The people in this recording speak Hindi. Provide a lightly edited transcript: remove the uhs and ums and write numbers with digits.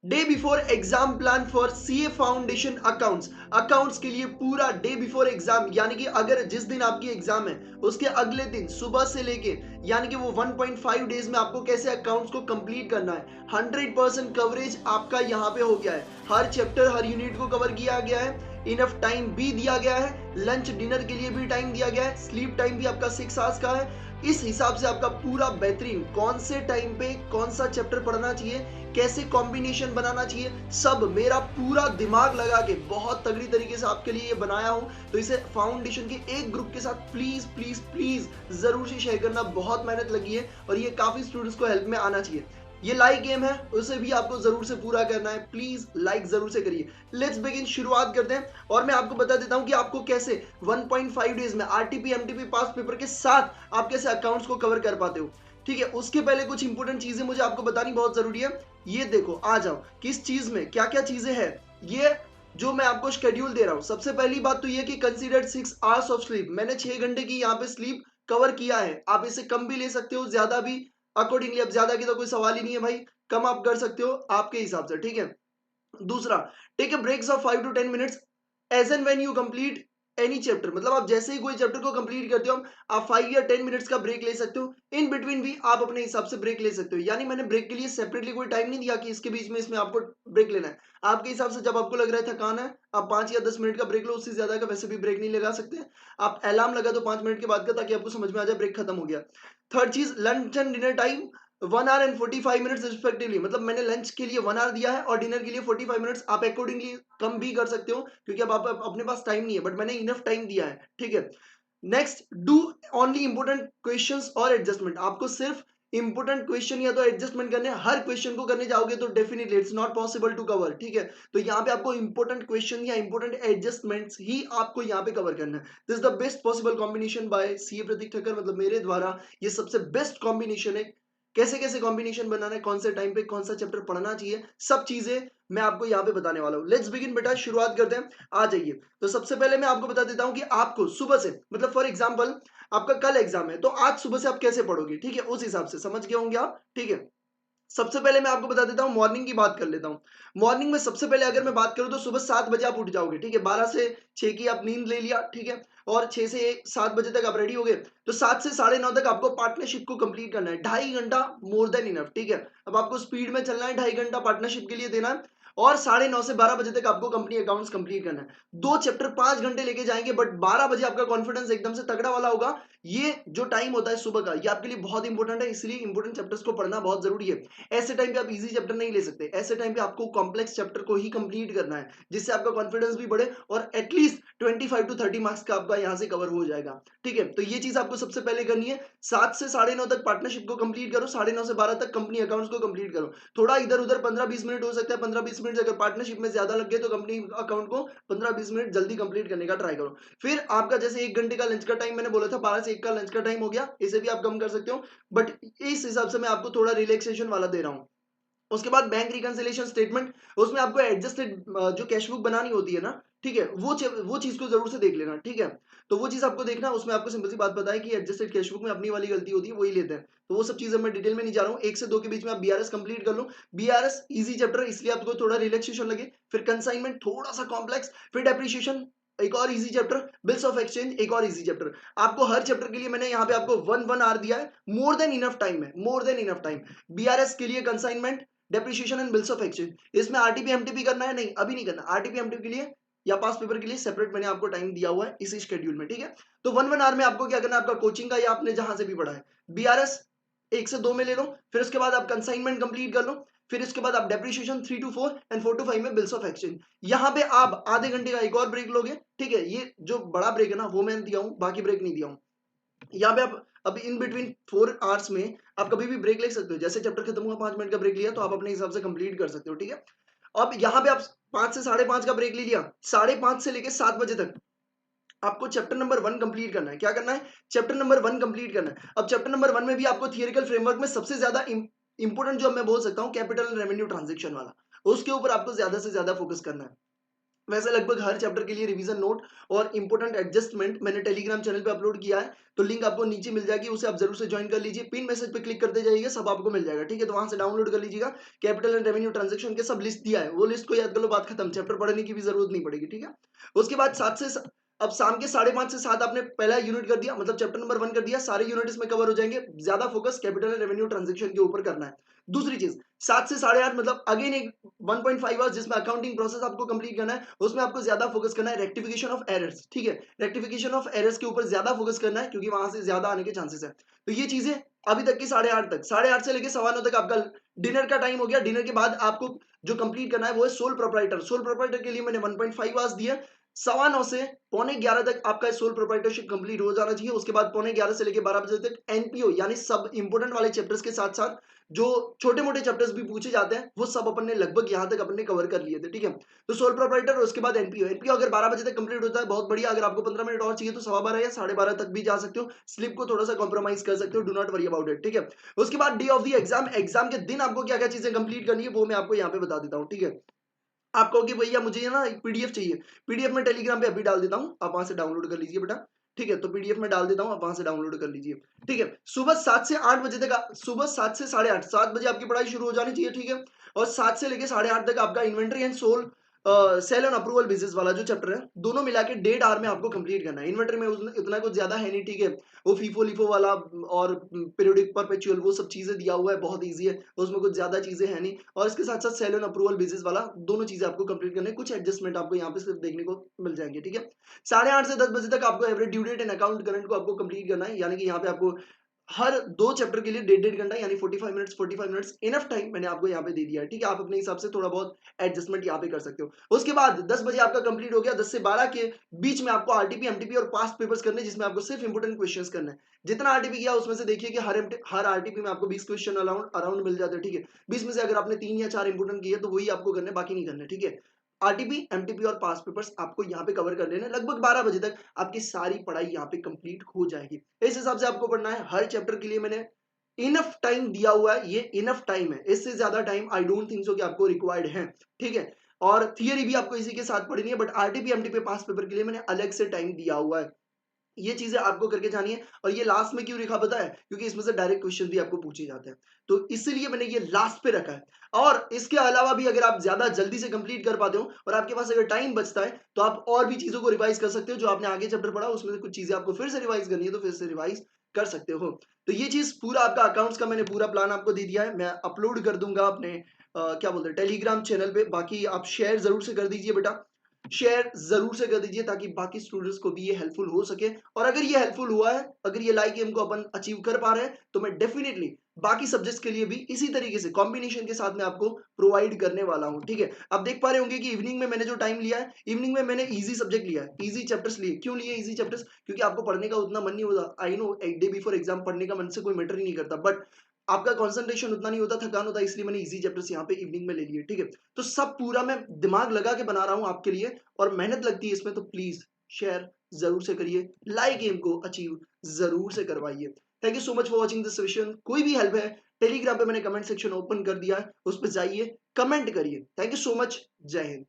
Day before exam plan for CA foundation accounts. Accounts के लिए पूरा डे बिफोर एग्जाम, यानी कि अगर जिस दिन आपकी एग्जाम है उसके अगले दिन सुबह से लेके, यानी कि वो 1.5 डेज में आपको कैसे अकाउंट्स को कंप्लीट करना है। 100% कवरेज आपका यहाँ पे हो गया है। हर चैप्टर हर यूनिट को कवर किया गया है। इनफ टाइम भी दिया गया है, लंच डिनर के लिए भी टाइम दिया गया है, स्लीप टाइम भी आपका 6 आवर्स का है। इस हिसाब से आपका पूरा बेहतरीन कौन से टाइम पे कौन सा चैप्टर पढ़ना चाहिए, कैसे कॉम्बिनेशन बनाना चाहिए, सब मेरा पूरा दिमाग लगा के बहुत तगड़ी तरीके से आपके लिए ये बनाया हूं। तो इसे फाउंडेशन के एक ग्रुप के साथ प्लीज प्लीज प्लीज जरूर से शेयर करना। बहुत मेहनत लगी है और ये काफी स्टूडेंट्स को हेल्प में आना चाहिए। ये लाइक गेम है, उसे भी आपको जरूर से पूरा करना है। प्लीज लाइक जरूर से करिए। लेट्स बिगिन, शुरुआत करते हैं। और मैं आपको बता देता हूं कि आपको कैसे 1.5 डेज में आरटीपी एमटीपी पास पेपर के साथ आप कैसे अकाउंट्स को कवर कर पाते हो। ठीक है, उसके पहले कुछ इंपॉर्टेंट चीजें मुझे आपको बतानी बहुत जरूरी है। ये देखो, आ जाओ किस चीज में क्या क्या चीजें हैं। ये जो मैं आपको शेड्यूल दे रहा हूं, सबसे पहली बात तो ये कि कंसीडर्ड 6 आवर्स ऑफ स्लीप। मैंने 6 घंटे की यहाँ पे स्लीप कवर किया है। आप इसे कम भी ले सकते हो, ज्यादा भी। अकॉर्डिंगली, अब ज्यादा की तो कोई सवाल ही नहीं है भाई, कम आप कर सकते हो आपके हिसाब से। ठीक है, दूसरा, take a breaks of 5 to 10 minutes as and when you complete any chapter. मतलब आप जैसे ही कोई चैप्टर को कंप्लीट करते हो, आप 5 या 10 मिनट्स का ब्रेक ले सकते हो। इन बिटवीन भी आप अपने हिसाब से ब्रेक ले सकते हो। यानी मैंने ब्रेक के लिए सेपरेटली कोई टाइम नहीं दिया कि इसके बीच में इसमें आपको ब्रेक लेना है। आपके हिसाब से जब आपको लग रहा है थकान है, आप 5 या 10 मिनट का ब्रेक लो, उससे ज्यादा का वैसे भी ब्रेक नहीं लगा सकते। आप अलार्म लगा दो 5 मिनट के बाद का, ताकि आपको समझ में आ जाए ब्रेक खत्म हो गया। थर्ड चीज, lunch and dinner time 1 hour and 45 minutes respectively. मतलब मैंने लंच के लिए 1 hour दिया है और डिनर के लिए 45 मिनट्स। आप अकॉर्डिंगली कम भी कर सकते हो, क्योंकि अब आप अपने पास टाइम नहीं है, बट मैंने इनफ टाइम दिया है। ठीक है, next, do only important questions और एडजस्टमेंट। आपको सिर्फ इंपोर्टेंट क्वेश्चन या तो एडजस्टमेंट करने हैं। हर क्वेश्चन को करने जाओगे तो definitely it's not possible to cover. ठीक है, तो यहाँ पे आपको इंपोर्टेंट क्वेश्चन या इंपोर्टेंट एडजस्टमेंट्स ही आपको यहाँ पे कवर करना है। This is the best possible combination by CA Prateek Thakkar, मतलब मेरे द्वारा ये सबसे बेस्ट कॉम्बिनेशन है। कैसे कैसे कॉम्बिनेशन बनाना है, कौन से टाइम पे कौन सा चैप्टर पढ़ना चाहिए, सब चीजें मैं आपको यहाँ पे बताने वाला हूँ। लेट्स बिगिन बेटा, शुरुआत करते हैं। आ जाइए। तो सबसे पहले मैं आपको बता देता हूँ कि आपको सुबह से, मतलब फॉर एग्जाम्पल आपका कल एग्जाम है, तो आज सुबह से आप कैसे पढ़ोगे। ठीक है, उस हिसाब से समझ गए होंगे आप। ठीक है, सबसे पहले मैं आपको बता देता हूँ, मॉर्निंग की बात कर लेता हूँ। मॉर्निंग में सबसे पहले अगर मैं बात करूँ तो सुबह 7 बजे आप उठ जाओगे। ठीक है, 12 से 6 की आप नींद ले लिया। ठीक है, और 6 से 7 बजे तक आप रेडी हो गए, तो 7 से 9:30 तक आपको पार्टनरशिप को कंप्लीट करना है। 2.5 घंटा मोर देन इनफ। ठीक है, अब आपको स्पीड में चलना है, 2.5 घंटा पार्टनरशिप के लिए देना है। और 9:30 से 12 बजे तक आपको कंपनी अकाउंट्स कंप्लीट करना है। दो चैप्टर 5 घंटे लेके जाएंगे, बट 12 बजे आपका कॉन्फिडेंस एकदम से तगड़ा वाला होगा। ये जो टाइम होता है सुबह का, ये आपके लिए बहुत इंपॉर्टेंट है, इसलिए इंपॉर्टेंट चैप्टर्स को पढ़ना बहुत जरूरी है। ऐसे टाइम पे आप इजी चैप्टर नहीं ले सकते। ऐसे टाइम पे आपको कॉम्प्लेक्स चैप्टर को ही कंप्लीट करना है, जिससे आपका कॉन्फिडेंस भी बढ़े और एटलीस्ट 25 to 30 मार्क्स का आपका यहाँ से कवर हो जाएगा। ठीक है, तो ये चीज आपको सबसे पहले करनी है। 7 से 9:30 तक पार्टनरशिप को कंप्लीट करो, 9:30 से 12 तक कंपनी अकाउंट्स को कंप्लीट करो। थोड़ा इधर उधर 15-20 मिनट हो सकता है, 15-20 मिनट अगर पार्टनरशिप में ज्यादा लग गए तो कंपनी अकाउंट को 15-20 मिनट जल्दी कंप्लीट करने का ट्राई करो। फिर आपका जैसे 1 घंटे का लंच का टाइम मैंने बोला था, 12 से 1 का लंच का टाइम हो गया, इसे भी आप कम कर सकते हो, बट इस हिसाब से मैं आपको थोड़ा रिलैक्सेशन वाला दे रहा हूँ। उसके बाद बैंक रिकंसिलिएशन स्टेटमेंट, उसमें आपको एडजस्टेड जो कैश बुक बनानी होती है ना, ठीक है, वो चीज को जरूर से देख लेना। ठीक है, तो वो चीज आपको देखना, उसमें आपको सिंपल सी बात पता है कि एडजस्टेड कैश बुक में अपनी वाली गलती होती है, वही लेते हैं। तो वो सब चीजें मैं डिटेल में नहीं जा रहा हूँ। 1 से 2 के बीच में आप बीआरएस कंप्लीट कर लो। बीआरएस इजी चैप्टर है, इसलिए आपको थोड़ा रिलैक्सेशन लगे। फिर कंसाइनमेंट थोड़ा सा कॉम्प्लेक्स, फिर डेप्रिसिएशन एक और easy chapter, bills of exchange एक और इजी चैप्टर। आपको हर चैप्टर के लिए मैंने यहाँ पे आपको 1 1 आवर दिया है, मोर देन इनफ टाइम है, more than enough time. BRS के लिए consignment, depreciation and bills of exchange, इसमें आरटीपी एमटीपी करना है, नहीं अभी नहीं करना। आरटीपी एमटीपी के लिए या पास पेपर के लिए सेपरेट मैंने आपको टाइम दिया हुआ है इसी शेड्यूल में। ठीक है, तो 1 1 आवर में आपको क्या करना है, आपका कोचिंग का या आपने जहां से भी पढ़ा है, बीआरएस 1 से 2 में ले लो। फिर उसके बाद आप कंसाइनमेंट कंप्लीट कर लो। फिर इसके बाद आप डेप्रिसिएशन 3 to 4 एंड 4 to 5 में बिल्स ऑफ एक्सचेंज। यहाँ पे आप आधे घंटे का एक और ब्रेक लोगे। ठीक है, ये जो बड़ा ब्रेक है ना वो मैंने दिया हूँ, बाकी ब्रेक नहीं दिया हूँ। यहाँ पे आप अब इन बिटवीन 4 आवर्स में आप कभी भी ब्रेक ले सकते हो। जैसे चैप्टर खत्म हुआ, 5 मिनट का ब्रेक लिया, तो आप अपने हिसाब से कंप्लीट कर सकते हो। ठीक है, अब यहाँ पे आप 5 से 5:30 का ब्रेक ले लिया, 5:30 से लेके 7 बजे तक आपको चैप्टर नंबर 1 कंप्लीट करना है। क्या करना है, चैप्टर नंबर 1 कंप्लीट करना है। अब चैप्टर नंबर 1 में भी आपको थियोरिकल फ्रेमवर्क में सबसे ज्यादा इंपोर्टेंट जो मैं बोल सकता हूँ, कैपिटल रेवेन्यू ट्रांजेक्शन वाला, उसके ऊपर आपको ज्यादा से ज्यादा फोकस करना है। वैसे लगभग हर चैप्टर के लिए रिवीजन नोट और इंपॉर्टेंट एडजस्टमेंट मैंने टेलीग्राम चैनल पे अपलोड किया है, तो लिंक आपको नीचे मिल जाएगी, उसे आप जरूर से ज्वाइन कर लीजिए। पिन मैसेज पे क्लिक करते जाइए, सब आपको मिल जाएगा, ठीक है। तो वहां से डाउनलोड कर लीजिएगा। कैपिटल एंड रेवेन्यू ट्रांजेक्शन के सब लिस्ट दिया है, वो लिस्ट को याद कर लो, बात खत्म, चैप्टर पढ़ने की भी जरूरत नहीं पड़ेगी, ठीक है। उसके बाद अब शाम के 5:30 से 7 आपने पहला यूनिट कर दिया, मतलब चैप्टर नंबर 1 कर दिया, सारे यूनिट इसमें कवर हो जाएंगे। ज्यादा focus capital and revenue transaction के ऊपर करना है। दूसरी चीज, 7 से 8:30 मतलब अगेन एक 1.5 आवर्स जिसमें अकाउंटिंग प्रोसेस आपको कंप्लीट करना है, उसमें आपको ज्यादा फोकस करना है रेक्टिफिकेशन ऑफ एरर्स, ठीक है। रेक्टिफिकेशन ऑफ एरर्स के ऊपर ज्यादा फोकस करना है, क्योंकि वहां से ज्यादा आने के चांसेस है। तो ये चीजें अभी तक की 8:30 तक, 8:30 से लेकर 9:15 तक आपका डिनर का टाइम हो गया। डिनर के बाद आपको जो कंप्लीट करना है वो है सोल प्रोप्राइटर। सोल प्रोप्राइटर के लिए मैंने 1.5 आवर्स दिया। 9:15 से 10:45 तक आपका सोल प्रोप्राइटरशिप कंप्लीट हो जाना चाहिए। उसके बाद 11:45 से लेकर 12 बजे तक एनपीओ यानी सब इंपोर्टेंट वाले चैप्टर्स के साथ साथ जो छोटे मोटे चैप्टर्स भी पूछे जाते हैं वो सब अपन ने लगभग यहां तक अपन ने कवर कर लिए थे, ठीक है। तो सोल प्रोप्राइटर, उसके बाद एनपीओ। एनपीओ अगर 12 बजे तक कंप्लीट होता है बहुत बढ़िया। अगर आपको 15 मिनट और चाहिए तो 12:15 या 12:30 तक भी जा सकते हो, स्लिप को थोड़ा सा कॉम्प्रोमाइज कर सकते हो, do not worry about it, ठीक है। उसके बाद day of the exam, exam के दिन आपको क्या क्या चीजें कंप्लीट करनी है वो मैं आपको यहाँ पे बता देता हूँ, ठीक है। आप कहोगे भैया मुझे ना एक पीडीएफ चाहिए, पीडीएफ में टेलीग्राम पे अभी डाल देता हूँ, आप वहां से डाउनलोड कर लीजिए बेटा, ठीक है। तो पीडीएफ में डाल देता हूँ, आप वहां से डाउनलोड कर लीजिए, ठीक है। सुबह 7 से 8 बजे तक, सुबह 7 से 8:30, 7 बजे आपकी पढ़ाई शुरू हो जानी चाहिए, ठीक है। और 7 से लेकर 8:30 तक आपका inventory and sole sale and approval basis वाला जो चैप्टर है, दोनों मिला के 1.5 आवर में आपको कंप्लीट करना है। इन्वेंट्री में इतना कुछ ज्यादा है नहीं, ठीक है। वो फीफो लिफो वाला और पीरियोडिक परपेचुअल वो सब चीजें दिया हुआ है, बहुत ईजी है, उसमें कुछ ज्यादा चीजें है नहीं। और इसके साथ साथ सेल एंड अप्रूवल बेसिस वाला दोनों चीजें आपको कंप्लीट करने, कुछ एडजस्टमेंट आपको यहाँ पे सिर्फ देखने को मिल जाएंगे, ठीक है। 8:30 से 10 बजे तक आपको average due date and account current को आपको कंप्लीट करना है, यानी कि यहाँ पे आपको हर 2 चैप्टर के लिए 1.5 घंटा यानी 45 मिनट्स इनफ टाइम मैंने आपको यहाँ पे दे दिया है, ठीक है। आप अपने हिसाब से थोड़ा बहुत एडजस्टमेंट यहाँ पे कर सकते हो। उसके बाद 10 बजे आपका कंप्लीट हो गया। 10 से 12 के बीच में आपको आरटीपी एमटीपी और पास्ट पेपर्स करने, जिसमें आपको सिर्फ इंपोर्टेंट क्वेश्चंस करना है। जितना आरटीपी किया उसमें से देखिए कि हर आरटीपी में आपको 20 क्वेश्चन अराउंड मिल जाते हैं, ठीक है। 20 में से अगर आपने 3 या 4 इंपोर्टेंट किए तो वही आपको करने, बाकी नहीं करने, ठीक है। आरटीपी एमटीपी और पास पेपर्स आपको यहाँ पे कवर कर लेना। लगभग 12 बजे तक आपकी सारी पढ़ाई यहाँ पे कंप्लीट हो जाएगी। इस हिसाब से आपको पढ़ना है। हर चैप्टर के लिए मैंने इनफ टाइम दिया हुआ है, ये इनफ टाइम है, इससे ज्यादा time I don't think so कि आपको रिक्वायर्ड है, ठीक है। और थियरी भी आपको इसी के साथ पढ़नी है, but RTP MTP pass paper के लिए मैंने अलग से टाइम दिया हुआ है। ये चीजें आपको करके जानी है। और ये लास्ट में क्यों लिखा पता है? क्योंकि इसमें से डायरेक्ट क्वेश्चन भी आपको पूछे जाते हैं, तो इसीलिए मैंने ये लास्ट पे रखा है। और इसके अलावा भी अगर आप ज्यादा जल्दी से कंप्लीट कर पाते हो और आपके पास अगर टाइम बचता है तो आप और भी चीजों को रिवाइज कर सकते हो। जो आपने आगे चैप्टर पढ़ा उसमें से कुछ चीजें आपको फिर से रिवाइज करनी है तो फिर से रिवाइज कर सकते हो। तो ये चीज पूरा आपका अकाउंट्स का मैंने पूरा प्लान आपको दे दिया है। मैं अपलोड कर दूंगा अपने क्या बोलते हैं टेलीग्राम चैनल पे। बाकी आप शेयर जरूर से कर दीजिए बेटा, शेयर जरूर से कर दीजिए ताकि बाकी स्टूडेंट्स को भी ये हेल्पफुल हो सके। और अगर ये हेल्पफुल हुआ है, अगर ये लाइक एम को अपन अचीव कर पा रहे हैं, तो मैं डेफिनेटली बाकी सब्जेक्ट्स के लिए भी इसी तरीके से कॉम्बिनेशन के साथ में आपको प्रोवाइड करने वाला हूं, ठीक है। अब देख पा रहे होंगे कि इवनिंग में मैंने जो टाइम लिया है, इवनिंग में मैंने इजी सब्जेक्ट लिया है, इजी चैप्टर्स लिए। क्यों लिए इजी चैप्टर्स? क्योंकि आपको पढ़ने का उतना मन नहीं होता। आई नो एक डे बिफोर एग्जाम पढ़ने का मन से कोई मैटर ही नहीं करता, बट आपका कंसंट्रेशन उतना नहीं होता, थकान होता है, इसलिए मैंने इजी चैप्टर्स यहाँ पे इवनिंग में ले लिए, ठीक है। तो सब पूरा मैं दिमाग लगा के बना रहा हूँ आपके लिए, और मेहनत लगती है इसमें, तो प्लीज शेयर जरूर से करिए, लाइक गेम को अचीव जरूर से करवाइए। Thank you so much for watching this session. कोई भी हेल्प है, टेलीग्राम पे मैंने कमेंट सेक्शन ओपन कर दिया है, उस पर जाइए, कमेंट करिए। Thank you so much. जय हिंद।